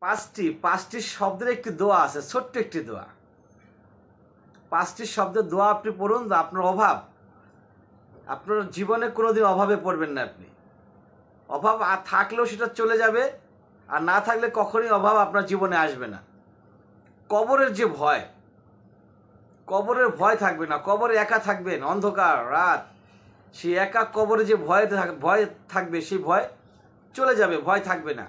পাঁচটি শব্দের একটি দোয়া আছে, ছোট্ট একটি দোয়া। পাঁচটি শব্দের দোয়া আপনি পড়ুন, আপনার আপনার জীবনে কোনোদিন অভাবে পড়বেন না। আপনি অভাব থাকলেও সেটা চলে যাবে, আর না থাকলে কখনোই অভাব আপনার জীবনে আসবে না। কবরের যে ভয়, কবরের ভয় থাকবে না। কবরে একা থাকবেন, অন্ধকার রাত, সেই একা কবরে যে ভয় থাকবে, সেই ভয় চলে যাবে, ভয় থাকবে না।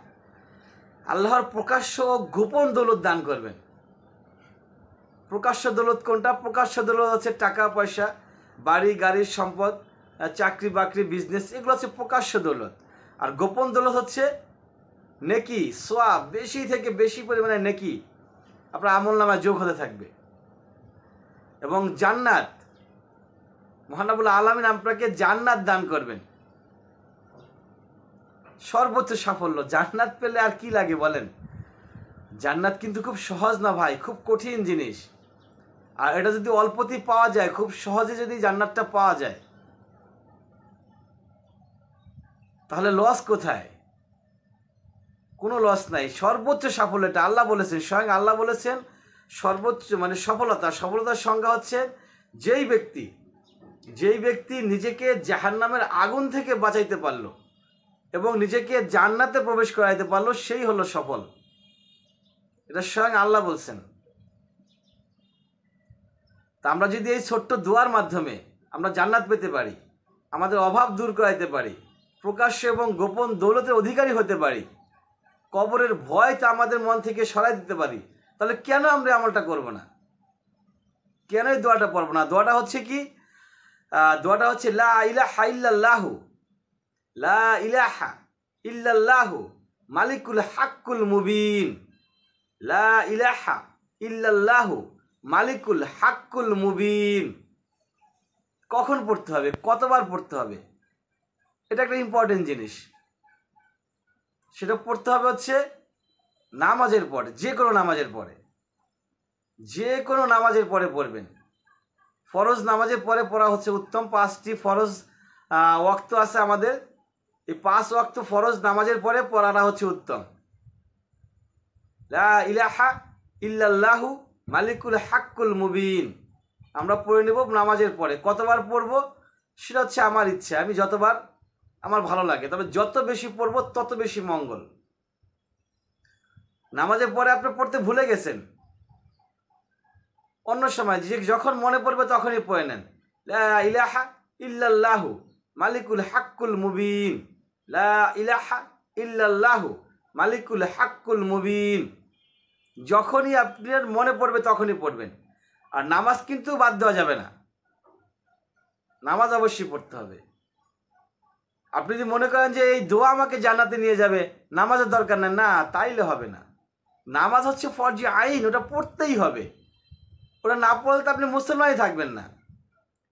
আল্লাহর প্রকাশ্য ও গোপন দৌলত দান করবেন। প্রকাশ্য দৌলত কোনটা? প্রকাশ্য দৌলত হচ্ছে টাকা পয়সা, বাড়ি গাড়ির সম্পদ, চাকরি বাকরি, বিজনেস, এগুলো হচ্ছে প্রকাশ্য দৌলত। আর গোপন দৌলত হচ্ছে নেকি, সোয়াব, বেশি থেকে বেশি পরিমাণে নেকি আপনার আমলনামায় যোগ হতে থাকবে। এবং জান্নাত, মহান রব্বুল আলামিন আপনাকে জান্নাত দান করবেন। সর্বোচ্চ সাফল্য। জান্নাত পেলে আর কি লাগে বলেন? জান্নাত কিন্তু খুব সহজ না ভাই, খুব কঠিন জিনিস। আর এটা যদি অল্পতেই পাওয়া যায়, খুব সহজে যদি জান্নাতটা পাওয়া যায়, তাহলে লস কোথায়? কোনো লস নাই। সর্বোচ্চ সাফল্য এটা আল্লাহ বলেছেন, স্বয়ং আল্লাহ বলেছেন সর্বোচ্চ মানে সফলতার সংজ্ঞা হচ্ছে যেই ব্যক্তি নিজেকে জাহান্নামের আগুন থেকে বাঁচাইতে পারলো এবং নিজেকে জান্নাতে প্রবেশ করাইতে পারলো, সেই হলো সফল। এটা স্বয়ং আল্লাহ বলছেন। তা আমরা যদি এই ছোট্ট দোয়ার মাধ্যমে আমরা জান্নাত পেতে পারি, আমাদের অভাব দূর করাইতে পারি, প্রকাশ্য এবং গোপন দৌলতের অধিকারী হতে পারি, কবরের ভয়টা আমাদের মন থেকে সরাই দিতে পারি, তাহলে কেন আমরা আমলটা করব না? কেন এই দোয়াটা পড়বো না? দোয়াটা হচ্ছে কি? দোয়াটা হচ্ছে লা ইলাহা ইল্লাল্লাহু, লা ইলাহা ইল্লাল্লাহু মালিকুল হাক্কুল মুবিন, লা ইলাহা ইল্লাল্লাহু মালিকুল হাক্কুল মুবিন। কখন পড়তে হবে, কতবার পড়তে হবে, এটা একটা ইম্পর্টেন্ট জিনিস। সেটা পড়তে হবে হচ্ছে নামাজের পরে, যে কোনো নামাজের পরে, যে কোনো নামাজের পরে পড়বেন। ফরজ নামাজের পরে পড়া হচ্ছে উত্তম। 5টি ফরজ ওয়াক্ত আছে আমাদের, এই 5 ওয়াক্ত ফরজ নামাজের পরে পড়াটা হচ্ছে উত্তম। লা ইলাহা ইল্লাল্লাহু মালিকুল হাক্কুল মুবিন আমরা পড়ে নেব নামাজের পরে। কতবার পড়বো সেটা হচ্ছে আমার ইচ্ছা, আমি যতবার আমার ভালো লাগে, তবে যত বেশি পড়বো তত বেশি মঙ্গল। নামাজের পরে আপনি পড়তে ভুলে গেছেন, অন্য সময় যখন মনে পড়বে তখনই পড়ে নেন। লা ইলাহা ইল্লাল্লাহু মালিকুল হাক্কুল মুবিন, লা ইলাহা ইল্লাল্লাহু মালিকুল হাক্কুল মুবিন। যখনই আপনার মনে পড়বে তখনই পড়বেন। আর নামাজ কিন্তু বাদ দেওয়া যাবে না, নামাজ অবশ্যই পড়তে হবে। আপনি যদি মনে করেন যে এই দোয়া আমাকে জান্নাতে নিয়ে যাবে, নামাজের দরকার নেই, না, তাইলে হবে না। নামাজ হচ্ছে ফরজি আইন, ওটা পড়তেই হবে। ওটা না পড়লে তো আপনি মুসলমানই থাকবেন না।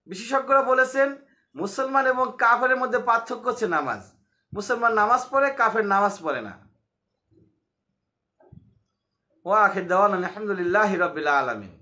বিশেষজ্ঞরা বলেছেন মুসলমান এবং কাফেরের মধ্যে পার্থক্য হচ্ছে নামাজ। মুসলমান নামাজ পড়ে, কাফের নামাজ পড়ে না। ওয়া আখির দাওয়ানা আলহামদুলিল্লাহি রাব্বিল আলামিন।